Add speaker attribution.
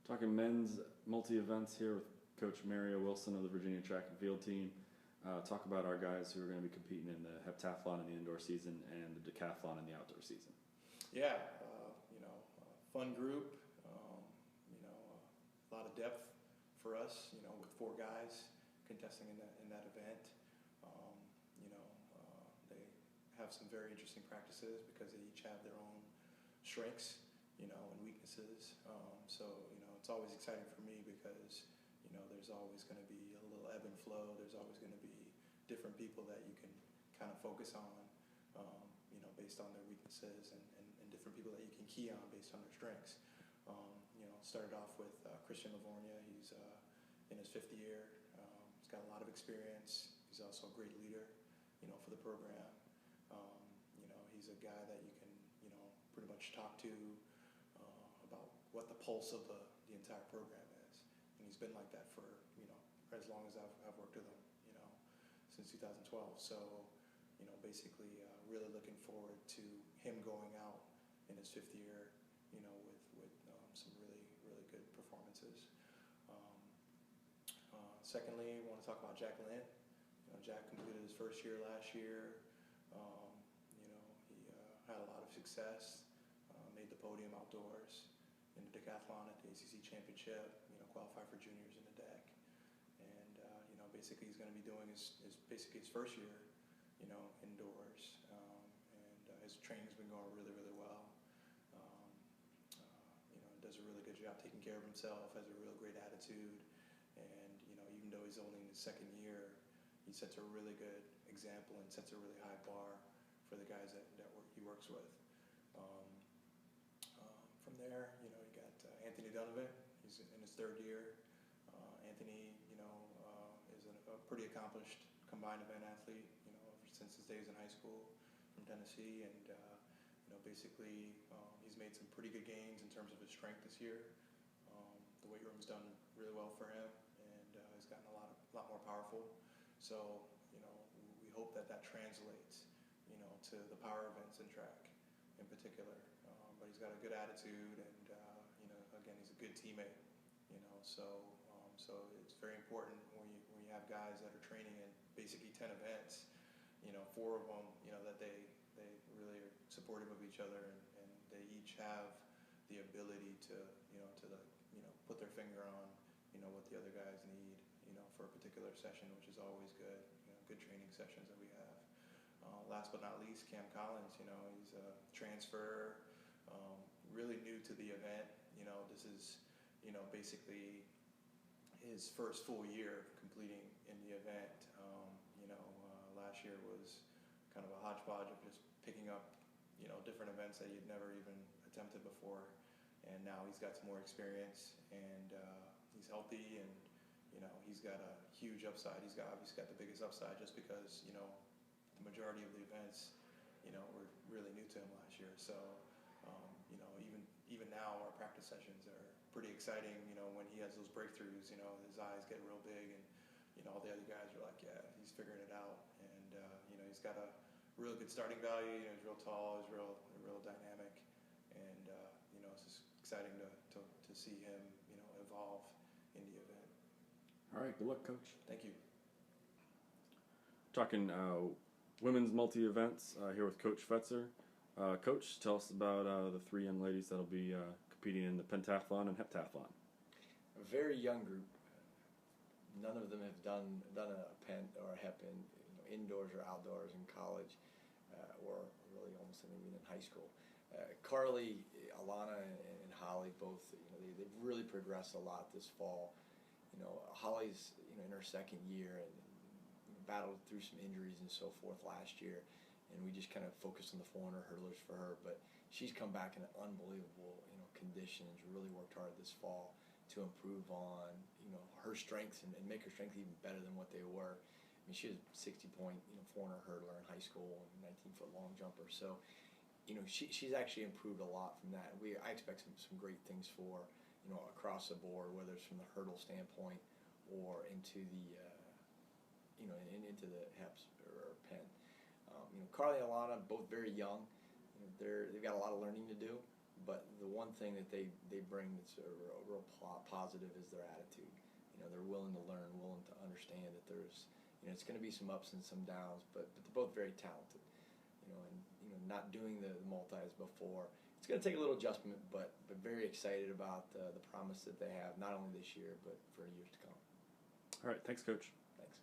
Speaker 1: Talking men's multi-events here with Coach Mario Wilson of the Virginia Track and Field team. Talk about our guys who are going to be competing in the heptathlon in the indoor season and the decathlon in the outdoor season.
Speaker 2: Yeah, fun group. A lot of depth for us. With 4 guys contesting in that event. They have some very interesting practices because they each have their own strengths, and weaknesses. So it's always exciting for me because there's always going to be a little ebb and flow. There's always going to be different people that you can kind of focus on, based on their weaknesses, and different people that you can key on based on their strengths. Started off with Christian Livornia. He's in his 5th year. He's got a lot of experience. He's also a great leader, for the program. He's a guy that you can, pretty much talk to about what the pulse of the entire program is. And he's been like that for, as long as I've worked with him, since 2012. So, basically really looking forward to him going out in his 5th year, with some really, really good performances. Secondly, I want to talk about Jack Lynn. Jack completed his 1st year last year. He had a lot of success, made the podium outdoors in the decathlon at the ACC Championship, qualified for juniors in the deck. And, basically he's going to be doing his 1st year, indoors. And his training's been going really, really well. Does a really good job taking care of himself, has a real great attitude. And, even though he's only in his 2nd year, he sets a really good example and sets a really high bar for the guys that he works with. From there, you got Anthony Donovan. He's in his 3rd year. Anthony, is a pretty accomplished combined event athlete, since his days in high school from Tennessee. And, basically he's made some pretty good gains in terms of his strength this year. The weight room's done really well for him, and he's gotten a lot more powerful. So, we hope that translates, to the power events in track in particular. But he's got a good attitude, and, again, he's a good teammate, so it's very important when you have guys that are training in basically 10 events, 4 of them, that they really are supportive of each other, and they each have the ability to, put their finger on, what the other guys need, for a particular session, which is always good, good training sessions that we have. Last but not least, Cam Collins, he's a transfer, really new to the event. This is, basically his 1st full year completing in the event. Last year was kind of a hodgepodge of just picking up, different events that he'd never even attempted before. And now he's got some more experience, and he's healthy, and he's got a huge upside. He's obviously got the biggest upside just because the majority of the events were really new to him last year. So even now our practice sessions are pretty exciting. When he has those breakthroughs, his eyes get real big, and all the other guys are like, yeah, he's figuring it out. And he's got a really good starting value. He's real tall, he's real dynamic, and it's just exciting to see him evolve in the event.
Speaker 1: All right, good luck, Coach.
Speaker 2: Thank you.
Speaker 1: Talking women's multi-events here with Coach Fetzer. Coach, tell us about the 3 young ladies that'll be competing in the pentathlon and heptathlon.
Speaker 3: A very young group. None of them have done a pent or a hep indoors or outdoors in college, or really almost even in high school. Carly, Alana, and Holly both, they've really progressed a lot this fall. Holly's in her 2nd year and battled through some injuries and so forth last year, and we just kind of focused on the 400 hurdlers for her. But she's come back in unbelievable condition and really worked hard this fall to improve on her strengths and make her strength even better than what they were. I mean, she was a 60-point 400 hurdler in high school and 19-foot long jumper. So she's actually improved a lot from that. I expect some great things for across the board, whether it's from the hurdle standpoint or into the into the heps or pen. Carly and Alana, both very young. They've got a lot of learning to do, But the one thing that they bring that's a real positive is their attitude. You know, they're willing to learn, willing to understand that there's, you know, it's going to be some ups and some downs, but they're both very talented. You know, and you know, not doing the multis before, it's going to take a little adjustment, but very excited about the promise that they have, not only this year but for years to come.
Speaker 1: All right, thanks, Coach.
Speaker 3: Thanks.